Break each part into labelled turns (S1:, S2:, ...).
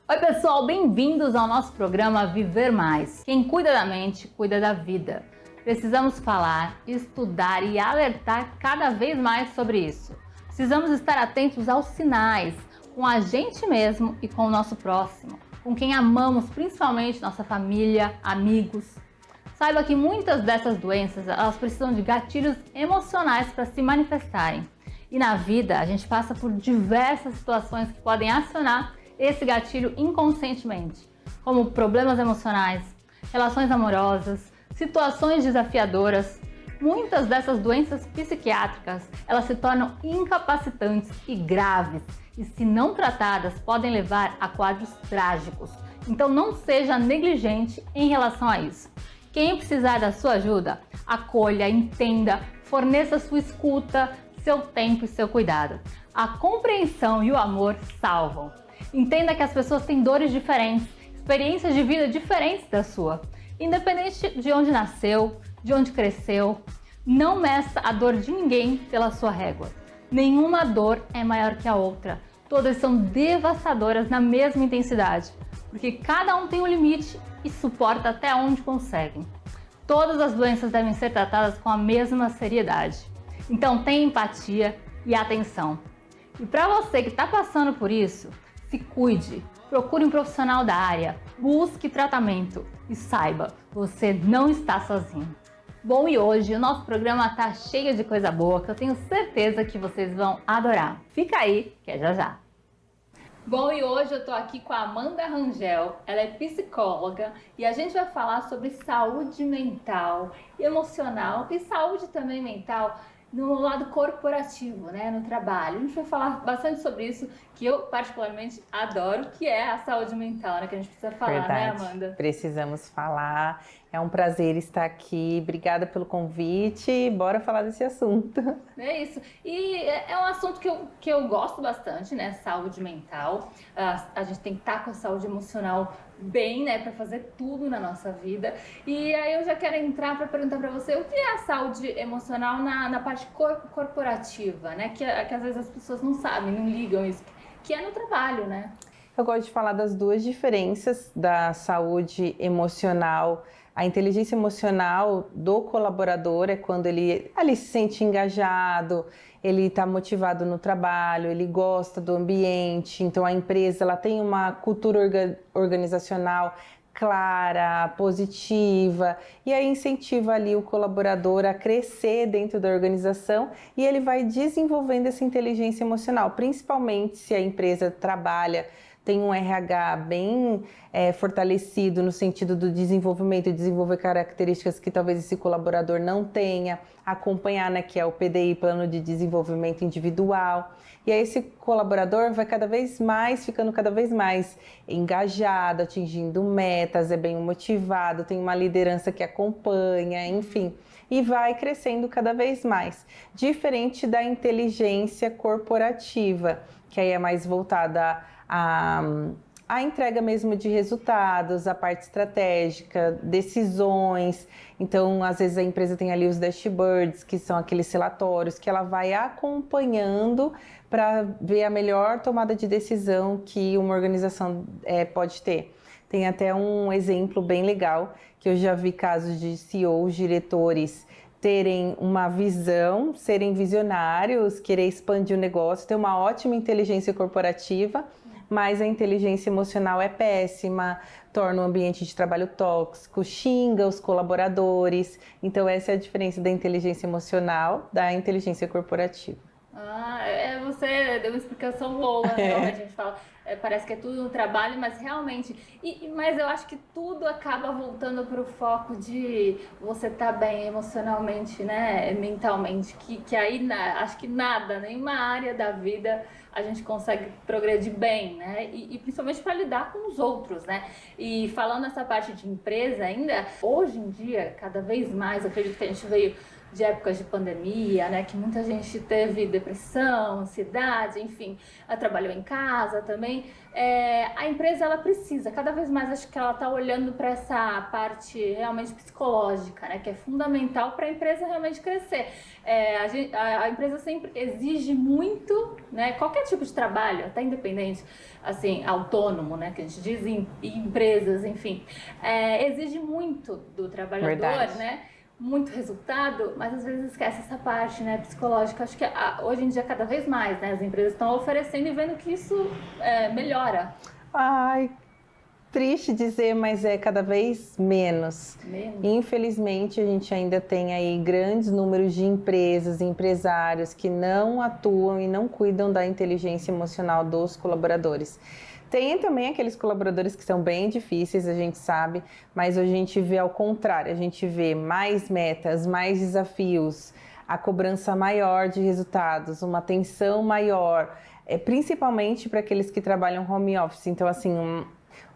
S1: Oi pessoal, bem-vindos ao nosso programa Viver Mais. Quem cuida da mente, cuida da vida. Precisamos falar, estudar e alertar cada vez mais sobre isso. Precisamos estar atentos aos sinais, com a gente mesmo e com o nosso próximo, com quem amamos, principalmente nossa família, amigos. Saiba que muitas dessas doenças, elas precisam de gatilhos emocionais para se manifestarem. E na vida, a gente passa por diversas situações que podem acionar esse gatilho inconscientemente, como problemas emocionais, relações amorosas, situações desafiadoras. Muitas dessas doenças psiquiátricas, elas se tornam incapacitantes e graves, e se não tratadas, podem levar a quadros trágicos. Então não seja negligente em relação a isso. Quem precisar da sua ajuda, acolha, entenda, forneça sua escuta, seu tempo e seu cuidado. A compreensão e o amor salvam. Entenda que as pessoas têm dores diferentes, experiências de vida diferentes da sua. Independente de onde nasceu, de onde cresceu, não meça a dor de ninguém pela sua régua. Nenhuma dor é maior que a outra. Todas são devastadoras na mesma intensidade, porque cada um tem um limite e suporta até onde consegue. Todas as doenças devem ser tratadas com a mesma seriedade. Então tenha empatia e atenção. E para você que está passando por isso, se cuide, procure um profissional da área, busque tratamento e saiba, você não está sozinho. Bom, e hoje o nosso programa está cheio de coisa boa que eu tenho certeza que vocês vão adorar. Fica aí, que é já já. Bom, e hoje eu tô aqui com a Amanda Rangel, ela é psicóloga e a gente vai falar sobre saúde mental, emocional e saúde também mental no lado corporativo, né, no trabalho. A gente vai falar bastante sobre isso, que eu particularmente adoro, que é a saúde mental, né, que a gente precisa falar,
S2: Verdade.
S1: né, Amanda?
S2: Precisamos falar. É um prazer estar aqui. Obrigada pelo convite. Bora falar desse assunto.
S1: É isso. E é um assunto que eu gosto bastante, né? Saúde mental. A gente tem que estar com a saúde emocional bem, né? Para fazer tudo na nossa vida. E aí eu já quero entrar para perguntar para você o que é a saúde emocional na parte corporativa, né? Que às vezes as pessoas não sabem, não ligam isso. Que é no trabalho, né?
S2: Eu gosto de falar das duas diferenças da saúde emocional. A inteligência emocional do colaborador é quando ele ali se sente engajado, ele está motivado no trabalho, ele gosta do ambiente. Então a empresa ela tem uma cultura organizacional clara, positiva, e aí incentiva ali o colaborador a crescer dentro da organização e ele vai desenvolvendo essa inteligência emocional, principalmente se a empresa trabalha, tem um RH bem fortalecido no sentido do desenvolvimento e desenvolver características que talvez esse colaborador não tenha, acompanhar, né, que é o PDI, Plano de Desenvolvimento Individual. E aí esse colaborador vai ficando cada vez mais engajado, atingindo metas, é bem motivado, tem uma liderança que acompanha, enfim, e vai crescendo cada vez mais. Diferente da inteligência corporativa, que aí é mais voltada a entrega mesmo de resultados, a parte estratégica, decisões. Então, às vezes a empresa tem ali os dashboards, que são aqueles relatórios que ela vai acompanhando para ver a melhor tomada de decisão que uma organização pode ter. Tem até um exemplo bem legal, que eu já vi casos de CEOs, diretores, terem uma visão, serem visionários, querer expandir o negócio, ter uma ótima inteligência corporativa, mas a inteligência emocional é péssima, torna o ambiente de trabalho tóxico, xinga os colaboradores. Então essa é a diferença da inteligência emocional da inteligência corporativa.
S1: Você deu uma explicação boa, realmente. A gente fala, parece que é tudo no trabalho, mas realmente, mas eu acho que tudo acaba voltando para o foco de você estar bem emocionalmente, né, mentalmente, que aí acho que nenhuma área da vida a gente consegue progredir bem, né, e principalmente para lidar com os outros, né. E falando nessa parte de empresa ainda, hoje em dia, cada vez mais, eu acredito que a gente veio de épocas de pandemia, né, que muita gente teve depressão, ansiedade, enfim, ela trabalhou em casa também. A empresa, ela precisa, cada vez mais, acho que ela está olhando para essa parte realmente psicológica, né, que é fundamental para a empresa realmente crescer. A empresa sempre exige muito, né, qualquer tipo de trabalho, até independente, assim, autônomo, né, que a gente diz em empresas, enfim, exige muito do trabalhador,
S2: Verdade.
S1: né, muito resultado, mas às vezes esquece essa parte, né, psicológica. Acho que hoje em dia, cada vez mais, né, as empresas estão oferecendo e vendo que isso melhora.
S2: Ai, triste dizer, mas é cada vez menos. Infelizmente, a gente ainda tem aí grandes números de empresas, empresários que não atuam e não cuidam da inteligência emocional dos colaboradores. Tem também aqueles colaboradores que são bem difíceis, a gente sabe, mas a gente vê ao contrário, a gente vê mais metas, mais desafios, a cobrança maior de resultados, uma tensão maior, principalmente para aqueles que trabalham home office. Então, assim,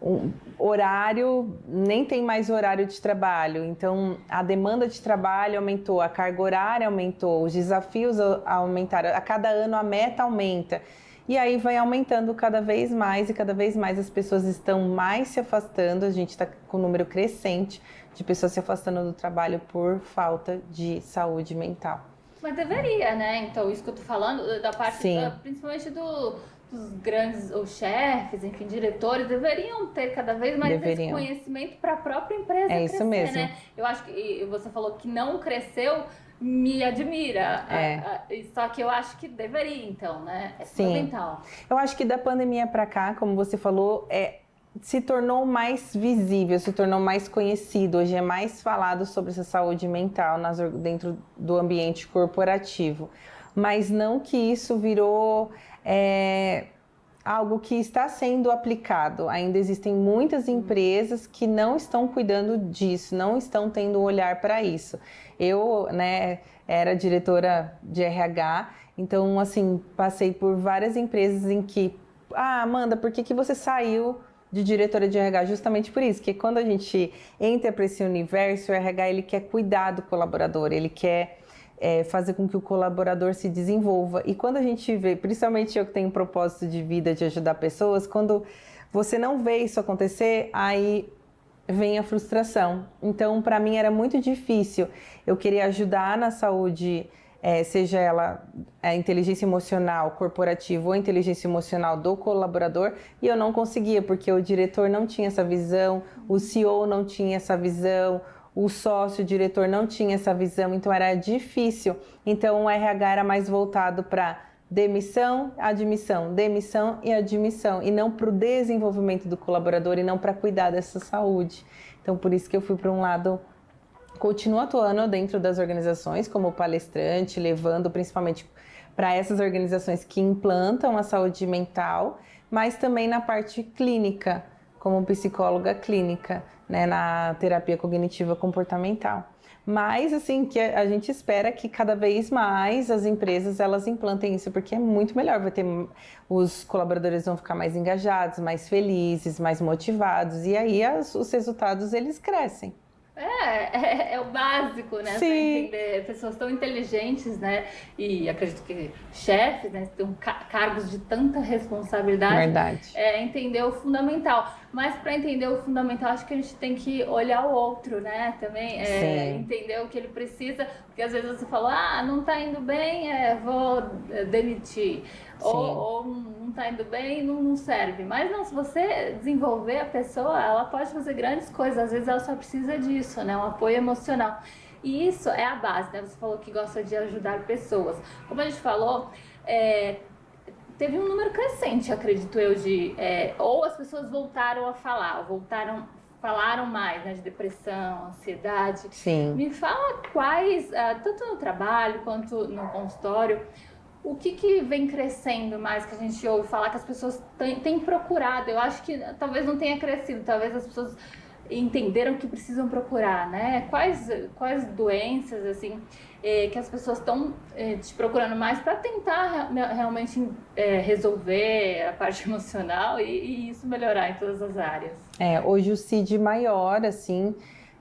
S2: um horário, nem tem mais horário de trabalho, então a demanda de trabalho aumentou, a carga horária aumentou, os desafios aumentaram, a cada ano a meta aumenta. E aí vai aumentando cada vez mais e cada vez mais as pessoas estão mais se afastando. A gente está com um número crescente de pessoas se afastando do trabalho por falta de saúde mental.
S1: Mas deveria, né? Então, isso que eu tô falando, da parte, principalmente dos grandes, os chefes, enfim, diretores, deveriam ter cada vez mais esse conhecimento para a própria empresa crescer,
S2: isso mesmo.
S1: Né? Eu acho que você falou que não cresceu, me admira. Só que eu acho que deveria, então, né? É fundamental.
S2: Eu acho que da pandemia para cá, como você falou, se tornou mais visível, se tornou mais conhecido. Hoje é mais falado sobre essa saúde mental dentro do ambiente corporativo. Mas não que isso virou algo que está sendo aplicado. Ainda existem muitas empresas que não estão cuidando disso, não estão tendo um olhar para isso. Eu, né, era diretora de RH, então, assim, passei por várias empresas em que, Amanda, por que você saiu de diretora de RH? Justamente por isso, que quando a gente entra para esse universo, o RH, ele quer cuidar do colaborador, ele quer fazer com que o colaborador se desenvolva. E quando a gente vê, principalmente eu que tenho um propósito de vida de ajudar pessoas, quando você não vê isso acontecer, aí vem a frustração. Então, para mim era muito difícil. Eu queria ajudar na saúde, seja ela a inteligência emocional corporativa ou a inteligência emocional do colaborador, e eu não conseguia, porque o diretor não tinha essa visão, o CEO não tinha essa visão, o sócio, o diretor não tinha essa visão, então era difícil. Então o RH era mais voltado para demissão, admissão, demissão e admissão, e não para o desenvolvimento do colaborador e não para cuidar dessa saúde. Então por isso que eu fui para um lado, continuo atuando dentro das organizações como palestrante, levando principalmente para essas organizações que implantam a saúde mental, mas também na parte clínica, como psicóloga clínica, né, na terapia cognitiva comportamental. Mas, assim, que a gente espera que cada vez mais as empresas, elas implantem isso, porque é muito melhor, os colaboradores vão ficar mais engajados, mais felizes, mais motivados, e aí os resultados, eles crescem.
S1: É o básico, né?
S2: Sim.
S1: Pra entender pessoas tão inteligentes, né? E acredito que chefes, né? Tem cargos de tanta responsabilidade.
S2: Verdade.
S1: Entender o fundamental. Mas para entender o fundamental, acho que a gente tem que olhar o outro, né? Também entender o que ele precisa. Porque às vezes você fala, não tá indo bem, vou demitir. Ou não tá indo bem, não serve. Mas não, se você desenvolver a pessoa, ela pode fazer grandes coisas. Às vezes ela só precisa disso, né? Um apoio emocional. E isso é a base, né? Você falou que gosta de ajudar pessoas. Como a gente falou, teve um número crescente, acredito eu, ou as pessoas voltaram a falar, falaram mais, né, de depressão, ansiedade.
S2: Sim.
S1: Me fala quais, tanto no trabalho quanto no consultório, o que vem crescendo mais, que a gente ouve falar que as pessoas têm procurado? Eu acho que talvez não tenha crescido, talvez as pessoas entenderam que precisam procurar, né? Quais doenças, assim, que as pessoas estão te procurando mais para tentar realmente resolver a parte emocional e isso melhorar em todas as áreas?
S2: Hoje o CID maior, assim,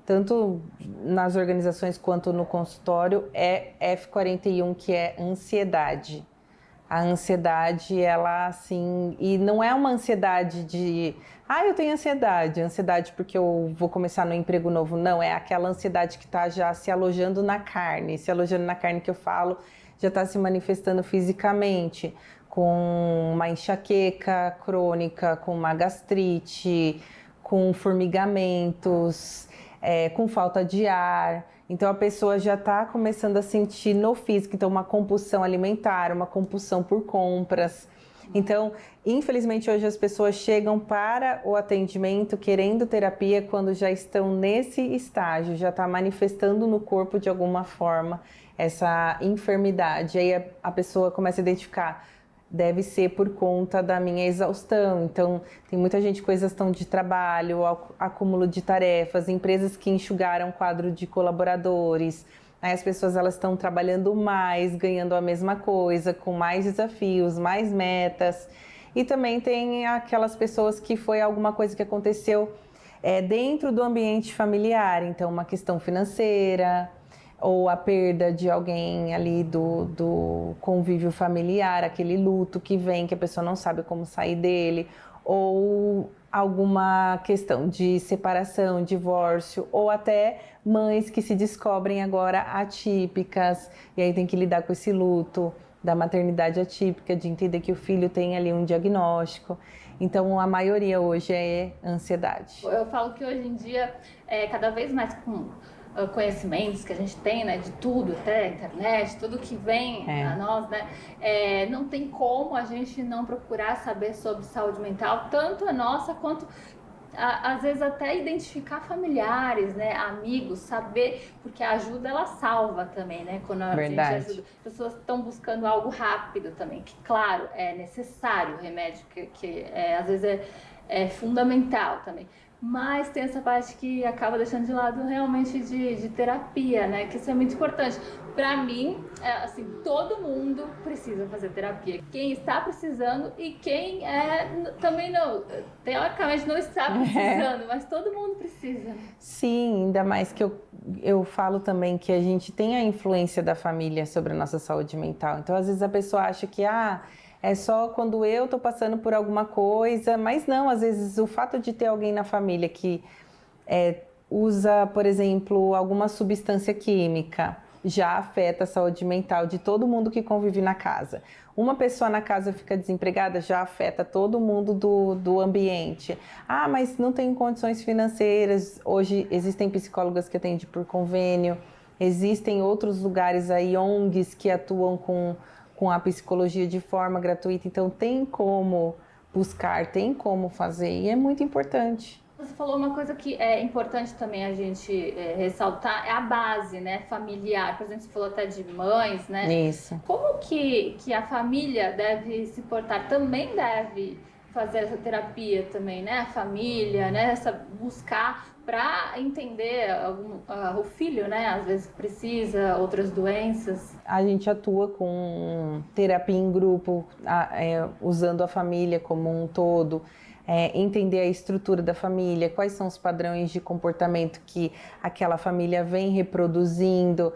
S2: tanto nas organizações quanto no consultório, é F41, que é ansiedade. A ansiedade, ela assim, e não é uma ansiedade de, eu tenho ansiedade porque eu vou começar no emprego novo. Não, é aquela ansiedade que está já se alojando na carne. Se alojando na carne que eu falo, já está se manifestando fisicamente, com uma enxaqueca crônica, com uma gastrite, com formigamentos, com falta de ar. Então a pessoa já está começando a sentir no físico, então uma compulsão alimentar, uma compulsão por compras. Então, infelizmente hoje as pessoas chegam para o atendimento querendo terapia quando já estão nesse estágio, já está manifestando no corpo de alguma forma essa enfermidade. Aí a pessoa começa a identificar, deve ser por conta da minha exaustão. Então, tem muita gente com exaustão de trabalho, acúmulo de tarefas, empresas que enxugaram o quadro de colaboradores. Aí as pessoas elas estão trabalhando mais, ganhando a mesma coisa, com mais desafios, mais metas. E também tem aquelas pessoas que foi alguma coisa que aconteceu dentro do ambiente familiar. Então, uma questão financeira, ou a perda de alguém ali do convívio familiar, aquele luto que vem, que a pessoa não sabe como sair dele, ou alguma questão de separação, divórcio, ou até mães que se descobrem agora atípicas, e aí tem que lidar com esse luto da maternidade atípica, de entender que o filho tem ali um diagnóstico. Então, a maioria hoje é ansiedade.
S1: Eu falo que hoje em dia, cada vez mais com conhecimentos que a gente tem, né, de tudo, até a internet, tudo que vem a nós, né, não tem como a gente não procurar saber sobre saúde mental, tanto a nossa quanto às vezes até identificar familiares, né, amigos, saber, porque a ajuda ela salva também, né, quando a gente ajuda. As pessoas estão buscando algo rápido também, que claro, é necessário o remédio, que às vezes é fundamental também. Mas tem essa parte que acaba deixando de lado realmente de terapia, né? Que isso é muito importante. Para mim, assim, todo mundo precisa fazer terapia. Quem está precisando e quem também não, teoricamente não está precisando, mas todo mundo precisa.
S2: Sim, ainda mais que eu falo também que a gente tem a influência da família sobre a nossa saúde mental. Então, às vezes a pessoa acha que, é só quando eu estou passando por alguma coisa, mas não, às vezes o fato de ter alguém na família que usa, por exemplo, alguma substância química, já afeta a saúde mental de todo mundo que convive na casa. Uma pessoa na casa fica desempregada, já afeta todo mundo do ambiente. Mas não tem condições financeiras. Hoje existem psicólogas que atendem por convênio, existem outros lugares aí, ONGs, que atuam com a psicologia de forma gratuita, então tem como buscar, tem como fazer, e é muito importante.
S1: Você falou uma coisa que é importante também a gente ressaltar, é a base, né, familiar. Por exemplo, você falou até de mães, né?
S2: Isso.
S1: Como que a família deve se portar? Também deve fazer essa terapia também, né? A família, né? Buscar para entender o filho, né? Às vezes precisa, outras doenças.
S2: A gente atua com terapia em grupo, usando a família como um todo. Entender a estrutura da família, quais são os padrões de comportamento que aquela família vem reproduzindo.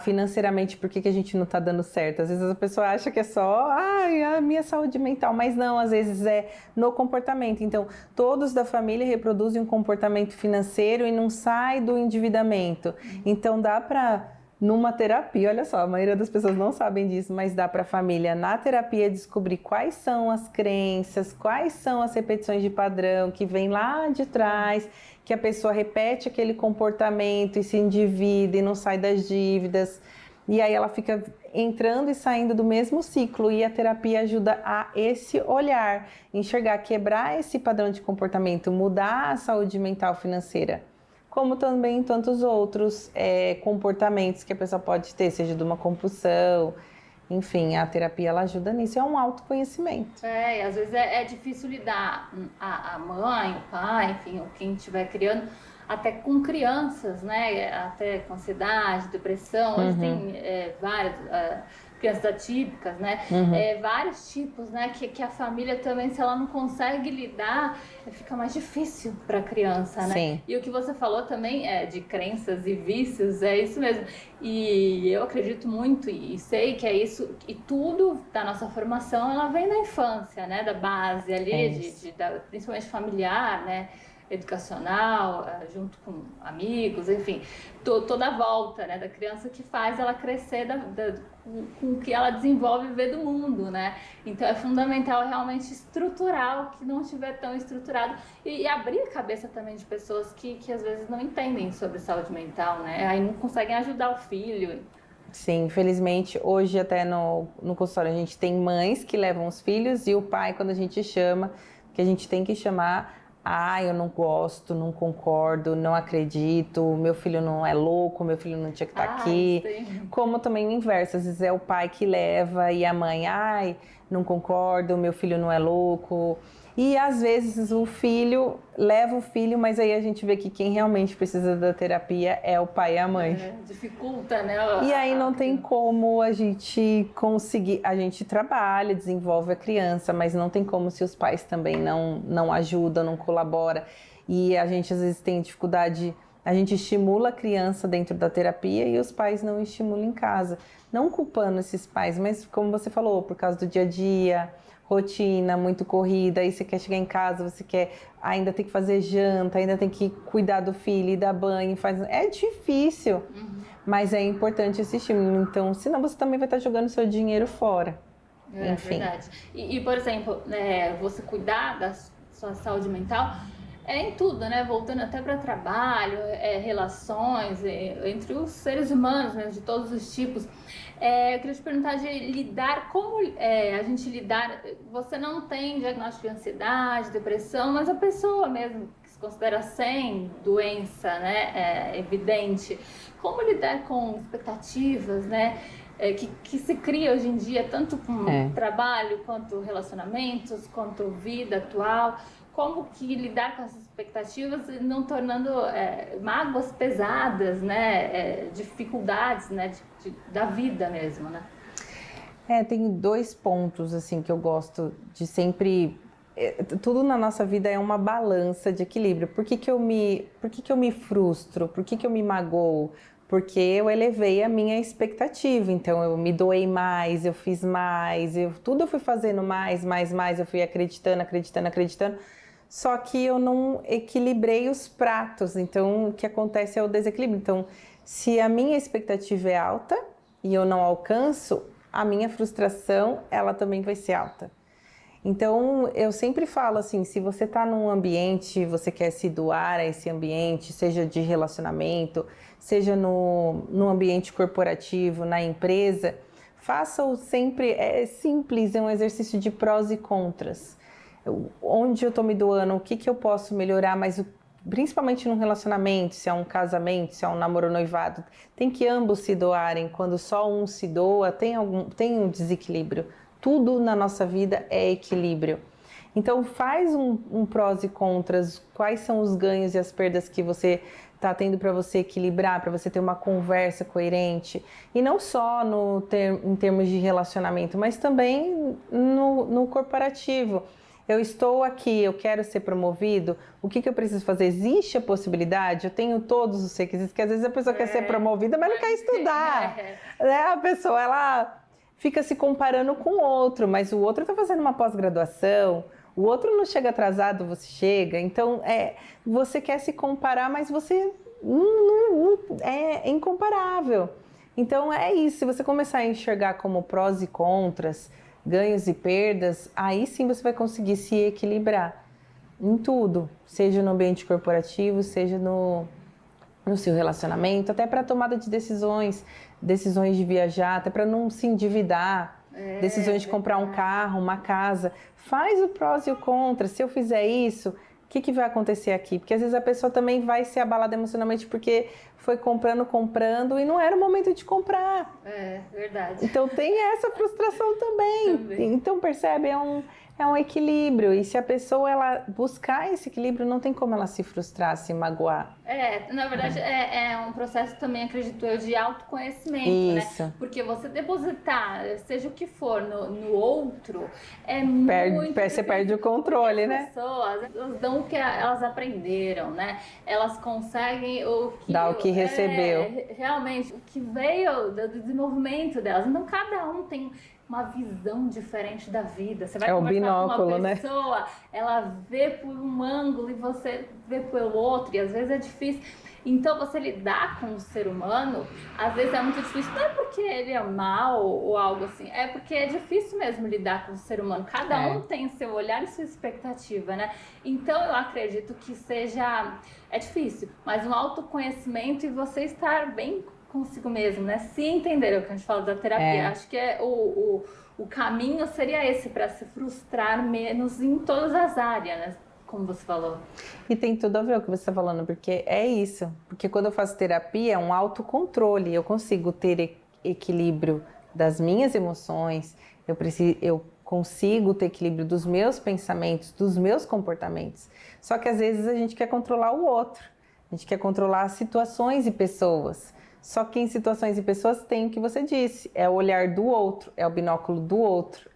S2: Financeiramente, por que a gente não está dando certo? Às vezes a pessoa acha que é só a minha saúde mental, mas não, às vezes é no comportamento. Então, todos da família reproduzem um comportamento financeiro e não sai do endividamento. Então, dá para... Numa terapia, olha só, a maioria das pessoas não sabem disso, mas dá para a família, na terapia, descobrir quais são as crenças, quais são as repetições de padrão que vem lá de trás, que a pessoa repete aquele comportamento e se endivida e não sai das dívidas. E aí ela fica entrando e saindo do mesmo ciclo, e a terapia ajuda a esse olhar, enxergar, quebrar esse padrão de comportamento, mudar a saúde mental financeira. Como também tantos outros comportamentos que a pessoa pode ter, seja de uma compulsão, enfim, a terapia ela ajuda nisso, é um autoconhecimento.
S1: E às vezes é difícil lidar a mãe, o pai, enfim, ou quem estiver criando, até com crianças, né, até com ansiedade, depressão, hoje tem várias... crianças atípicas, né? Vários tipos, né? Que a família também, se ela não consegue lidar, fica mais difícil para a criança, né?
S2: Sim.
S1: E o que você falou também de crenças e vícios, é isso mesmo. E eu acredito muito e sei que é isso, e tudo da nossa formação, ela vem da infância, né? Da base ali, principalmente familiar, né? Educacional, junto com amigos, enfim, toda a volta, né, da criança que faz ela crescer com o que ela desenvolve e vê do mundo, né? Então é fundamental realmente estruturar o que não estiver tão estruturado e abrir a cabeça também de pessoas que às vezes não entendem sobre saúde mental, né? Aí não conseguem ajudar o filho.
S2: Sim, infelizmente, hoje até no consultório a gente tem mães que levam os filhos e o pai, quando a gente chama, que a gente tem que chamar... eu não gosto, não concordo, não acredito, meu filho não é louco, meu filho não tinha que estar aqui.
S1: Sim.
S2: Como também o inverso, às vezes é o pai que leva e a mãe, não concordo, meu filho não é louco. E às vezes o filho leva o filho, mas aí a gente vê que quem realmente precisa da terapia é o pai e a mãe.
S1: Dificulta, né?
S2: E aí não tem como a gente conseguir, a gente trabalha, desenvolve a criança, mas não tem como se os pais também não ajudam, não colaboram. E a gente às vezes tem dificuldade, a gente estimula a criança dentro da terapia e os pais não estimulam em casa. Não culpando esses pais, mas como você falou, por causa do dia a dia, rotina muito corrida, aí você quer chegar em casa, você quer ainda tem que fazer janta, ainda tem que cuidar do filho e dar banho, é difícil, mas é importante esse estímulo, então senão você também vai estar jogando seu dinheiro fora. Enfim.
S1: Verdade. E por exemplo, você cuidar da sua saúde mental em tudo, né? Voltando até para trabalho, relações entre os seres humanos, né? De todos os tipos. Eu queria te perguntar de lidar, como a gente lidar, você não tem diagnóstico de ansiedade, depressão, mas a pessoa mesmo que se considera sem doença, né, evidente, como lidar com expectativas, né, que se cria hoje em dia, tanto com trabalho, quanto relacionamentos, quanto vida atual, como que lidar com essas expectativas e não tornando mágoas pesadas, né, dificuldades, né, da vida mesmo, né?
S2: Tem 2 pontos assim que eu gosto de sempre. Tudo na nossa vida é uma balança de equilíbrio. Por que eu me frustro? Por que eu me magoo? Porque eu elevei a minha expectativa, então eu me doei mais, eu fiz mais, tudo eu fui fazendo mais, eu fui acreditando. Só que eu não equilibrei os pratos, então o que acontece é o desequilíbrio. Então, se a minha expectativa é alta e eu não alcanço, a minha frustração, ela também vai ser alta. Então, eu sempre falo assim, se você está num ambiente, você quer se doar a esse ambiente, seja de relacionamento, seja no ambiente corporativo, na empresa, faça-o sempre, é simples, é um exercício de prós e contras. Onde eu estou me doando, o que eu posso melhorar, mas principalmente num relacionamento, se é um casamento, se é um namoro noivado, tem que ambos se doarem. Quando só um se doa, tem um desequilíbrio. Tudo na nossa vida é equilíbrio. Então faz um prós e contras, quais são os ganhos e as perdas que você está tendo para você equilibrar, para você ter uma conversa coerente. E não só em termos de relacionamento, mas também no corporativo. Eu estou aqui, eu quero ser promovido, o que eu preciso fazer? Existe a possibilidade? Eu tenho todos os requisitos, que às vezes a pessoa quer ser promovida, mas não quer estudar. A pessoa, ela fica se comparando com o outro, mas o outro está fazendo uma pós-graduação, o outro não chega atrasado, você chega. Então, você quer se comparar, mas você não é incomparável. Então, é isso. Se você começar a enxergar como prós e contras, ganhos e perdas, aí sim você vai conseguir se equilibrar em tudo, seja no ambiente corporativo, seja no seu relacionamento, até para tomada de decisões de viajar, até para não se endividar, decisões de comprar um carro, uma casa. Faz o prós e o contra. Se eu fizer isso, o que vai acontecer aqui? Porque às vezes a pessoa também vai ser abalada emocionalmente porque foi comprando e não era o momento de comprar.
S1: Verdade.
S2: Então tem essa frustração também. Então percebe, É um equilíbrio, e se a pessoa ela buscar esse equilíbrio, não tem como ela se frustrar, se magoar.
S1: Na verdade, é um processo também, acredito eu, de autoconhecimento,
S2: Isso.
S1: né? Porque você depositar, seja o que for, no outro,
S2: Você perde o controle, né?
S1: As pessoas, elas dão o que elas aprenderam, né? Elas conseguem
S2: dar o que recebeu.
S1: Realmente, o que veio do desenvolvimento delas. Então, cada um tem uma visão diferente da vida. Você vai conversar
S2: binóculo,
S1: com uma pessoa, né? Ela vê por um ângulo e você vê pelo outro, e às vezes é difícil. Então, você lidar com o ser humano, às vezes é muito difícil. Não é porque ele é mau ou algo assim, é porque é difícil mesmo lidar com o ser humano. Cada um tem seu olhar e sua expectativa, né? Então, eu acredito que é difícil, mas um autoconhecimento e você estar bem consigo mesmo, né? Se entender, é o que a gente fala da terapia. Acho que o caminho seria esse, para se frustrar menos em todas as áreas, né? Como você falou.
S2: E tem tudo a ver com o que você está falando, porque é isso. Porque quando eu faço terapia, é um autocontrole. Eu consigo ter equilíbrio das minhas emoções, eu consigo ter equilíbrio dos meus pensamentos, dos meus comportamentos. Só que às vezes a gente quer controlar o outro. A gente quer controlar situações e pessoas. Só que em situações e pessoas tem o que você disse. É o olhar do outro, é o binóculo do outro,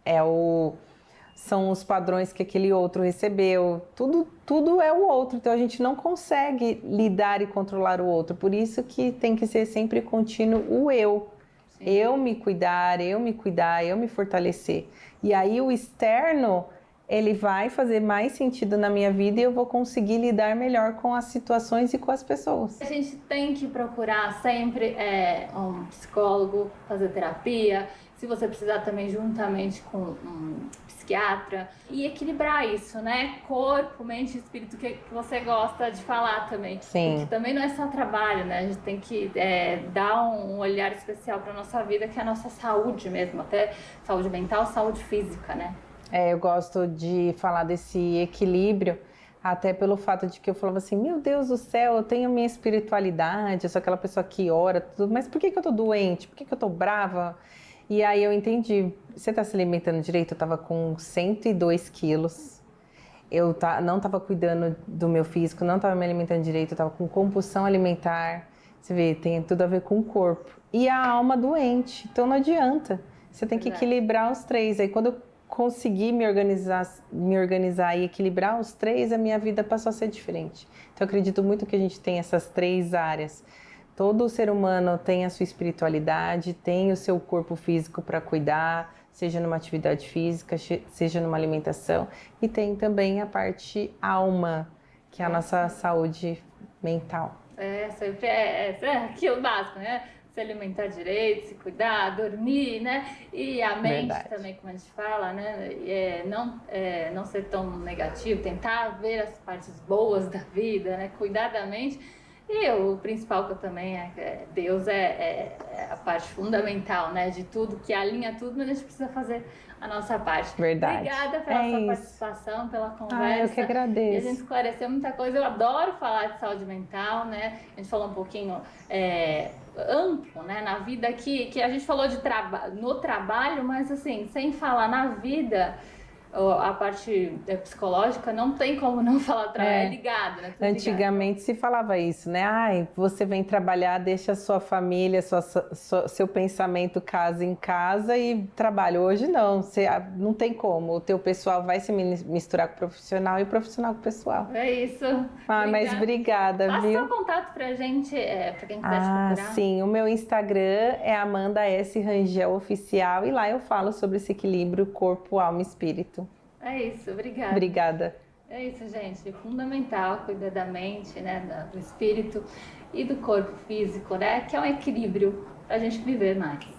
S2: são os padrões que aquele outro recebeu, tudo é o outro, então a gente não consegue lidar e controlar o outro, por isso que tem que ser sempre contínuo o eu. Sim. Eu me cuidar, eu me fortalecer. E aí o externo, ele vai fazer mais sentido na minha vida e eu vou conseguir lidar melhor com as situações e com as pessoas.
S1: A gente tem que procurar sempre um psicólogo, fazer terapia, se você precisar também juntamente com um psiquiatra, e equilibrar isso, né? Corpo, mente e espírito, que você gosta de falar também.
S2: Sim.
S1: Porque também não é só trabalho, né? A gente tem que dar um olhar especial para nossa vida, que é a nossa saúde mesmo, até saúde mental, saúde física, né?
S2: Eu gosto de falar desse equilíbrio, até pelo fato de que eu falava assim, meu Deus do céu, eu tenho minha espiritualidade, eu sou aquela pessoa que ora, tudo, mas por que eu tô doente? Por que eu tô brava? E aí eu entendi, você tá se alimentando direito? Eu tava com 102 quilos, eu não tava cuidando do meu físico, não tava me alimentando direito, eu tava com compulsão alimentar, você vê, tem tudo a ver com o corpo. E a alma doente, então não adianta, você tem que equilibrar os três. Aí quando eu consegui me organizar e equilibrar os três, a minha vida passou a ser diferente. Então eu acredito muito que a gente tem essas três áreas. Todo ser humano tem a sua espiritualidade, tem o seu corpo físico para cuidar, seja numa atividade física, seja numa alimentação, e tem também a parte alma, que é a nossa saúde mental.
S1: Sempre é aquilo básico, né? Se alimentar direito, se cuidar, dormir, né? E a mente também, como a gente fala, né? Não ser tão negativo, tentar ver as partes boas da vida, né? Cuidar da mente. E o principal que eu também Deus é a parte fundamental, né? De tudo, que alinha tudo, mas a gente precisa fazer a nossa parte.
S2: Verdade.
S1: Obrigada pela sua participação, pela conversa.
S2: Eu que agradeço.
S1: E a gente esclareceu muita coisa. Eu adoro falar de saúde mental, né? A gente falou um pouquinho amplo, né? Na vida que a gente falou no trabalho, mas assim, sem falar na vida. A parte psicológica não tem como não falar, é ligado, né?
S2: Antigamente se falava isso, né? Ai, você vem trabalhar, deixa a sua família, seu pensamento casa em casa e trabalha. Hoje não, não tem como. O teu pessoal vai se misturar com o profissional e o profissional com o pessoal.
S1: É isso.
S2: Mas obrigada,
S1: Passa
S2: viu?
S1: Passa seu contato pra gente, pra quem quiser te procurar.
S2: Sim, o meu Instagram é Amanda S. Rangel Oficial e lá eu falo sobre esse equilíbrio corpo, alma e espírito.
S1: É isso, obrigada.
S2: Obrigada.
S1: É isso, gente. É fundamental cuidar da mente, né, do espírito e do corpo físico, né, que é um equilíbrio para a gente viver mais.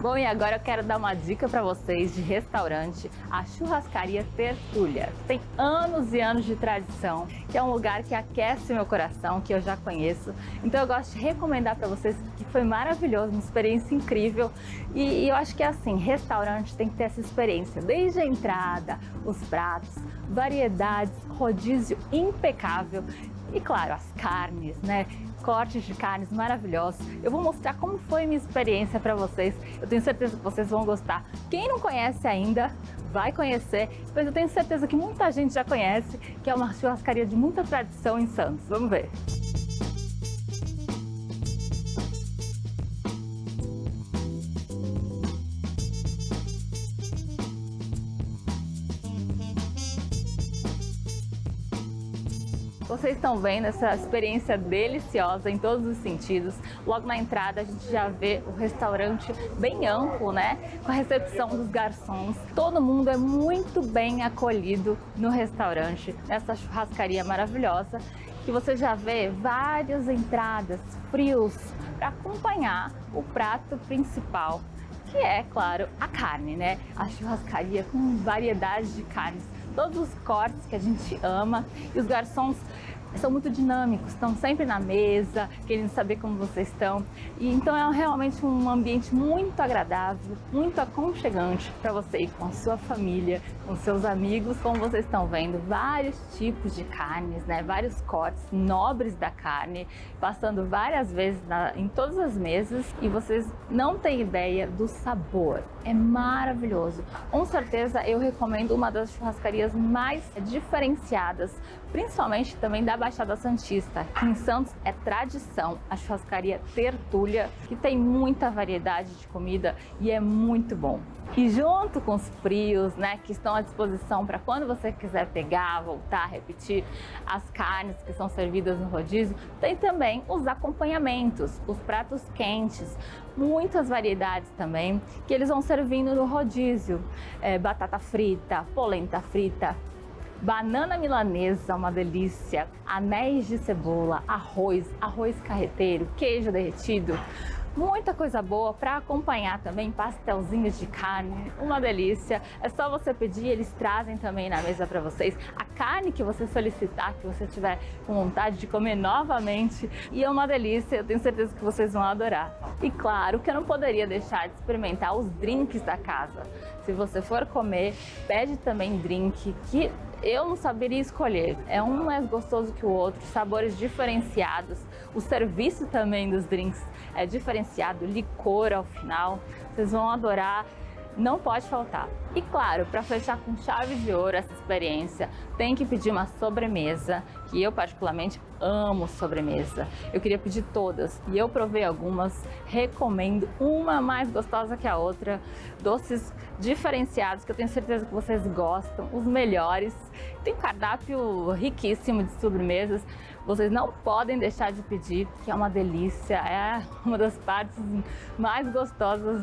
S1: Bom, e agora eu quero dar uma dica para vocês de restaurante, a Churrascaria Tertúlia. Tem anos e anos de tradição, que é um lugar que aquece meu coração, que eu já conheço. Então eu gosto de recomendar para vocês, que foi maravilhoso, uma experiência incrível. E eu acho que é assim, restaurante tem que ter essa experiência, desde a entrada, os pratos, variedades, rodízio impecável. E claro, as carnes, né? Cortes de carnes maravilhosos. Eu vou mostrar como foi minha experiência para vocês. Eu tenho certeza que vocês vão gostar. Quem não conhece ainda, vai conhecer, pois eu tenho certeza que muita gente já conhece, que é uma churrascaria de muita tradição em Santos. Vamos ver. Vocês estão vendo essa experiência deliciosa em todos os sentidos. Logo na entrada a gente já vê o restaurante bem amplo, né? Com a recepção dos garçons. Todo mundo é muito bem acolhido no restaurante, nessa churrascaria maravilhosa, que você já vê várias entradas, frios, para acompanhar o prato principal, que é, claro, a carne, né? A churrascaria com variedade de carnes. Todos os cortes que a gente ama, e os garçons são muito dinâmicos, estão sempre na mesa, querendo saber como vocês estão. E então é realmente um ambiente muito agradável, muito aconchegante para você ir com a sua família, com seus amigos. Como vocês estão vendo, vários tipos de carnes, né? Vários cortes nobres da carne, passando várias vezes em todas as mesas, e vocês não têm ideia do sabor. É maravilhoso. Com certeza eu recomendo uma das churrascarias mais diferenciadas, principalmente também da Baixada Santista. Aqui em Santos é tradição a churrascaria Tertúlia, que tem muita variedade de comida e é muito bom. E junto com os frios, né, que estão à disposição para quando você quiser pegar, voltar, repetir as carnes que são servidas no rodízio, tem também os acompanhamentos, os pratos quentes, muitas variedades também que eles vão servindo no rodízio. Batata frita, polenta frita, banana milanesa, uma delícia, anéis de cebola, arroz carreteiro, queijo derretido, muita coisa boa para acompanhar também, pastelzinhos de carne, uma delícia. É só você pedir, eles trazem também na mesa para vocês a carne que você solicitar, que você tiver com vontade de comer novamente, e é uma delícia, eu tenho certeza que vocês vão adorar. E claro que eu não poderia deixar de experimentar os drinks da casa. Se você for comer, pede também drink, que eu não saberia escolher. É um mais gostoso que o outro, sabores diferenciados. O serviço também dos drinks é diferenciado, licor ao final. Vocês vão adorar, não pode faltar. E claro, para fechar com chave de ouro essa experiência, tem que pedir uma sobremesa, que eu particularmente amo sobremesa. Eu queria pedir todas e eu provei algumas, recomendo, uma mais gostosa que a outra. Doces diferenciados que eu tenho certeza que vocês gostam, os melhores. Tem um cardápio riquíssimo de sobremesas. Vocês não podem deixar de pedir, que é uma delícia, é uma das partes mais gostosas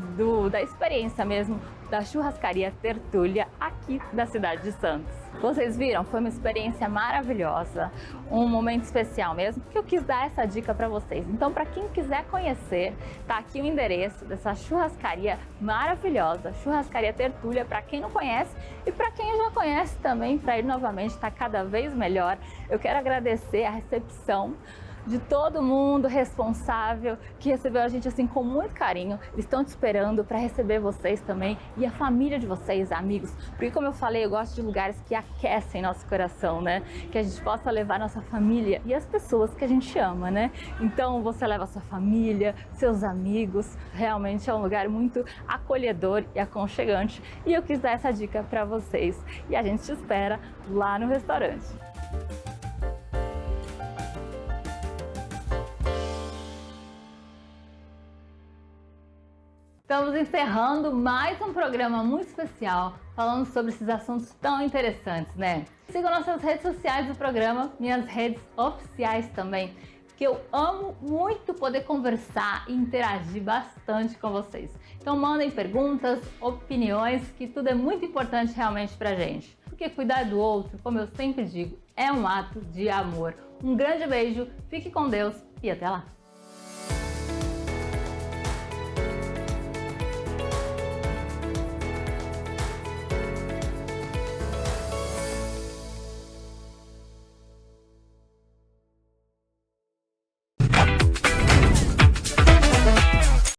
S1: da experiência mesmo, da churrascaria Tertúlia aqui da cidade de Santos. Vocês viram? Foi uma experiência maravilhosa, um momento especial mesmo, que eu quis dar essa dica para vocês. Então, para quem quiser conhecer, tá aqui o endereço dessa churrascaria maravilhosa, Churrascaria Tertúlia, para quem não conhece, e para quem já conhece também, para ir novamente, tá cada vez melhor. Eu quero agradecer a recepção de todo mundo responsável que recebeu a gente assim com muito carinho. Eles estão te esperando para receber vocês também e a família de vocês, amigos, porque como eu falei, eu gosto de lugares que aquecem nosso coração, né? Que a gente possa levar nossa família e as pessoas que a gente ama, né? Então você leva a sua família, seus amigos, realmente é um lugar muito acolhedor e aconchegante, e eu quis dar essa dica para vocês, e a gente te espera lá no restaurante. Estamos encerrando mais um programa muito especial, falando sobre esses assuntos tão interessantes, né? Sigam nossas redes sociais do programa, minhas redes oficiais também, que eu amo muito poder conversar e interagir bastante com vocês. Então mandem perguntas, opiniões, que tudo é muito importante realmente pra gente. Porque cuidar do outro, como eu sempre digo, é um ato de amor. Um grande beijo, fique com Deus e até lá!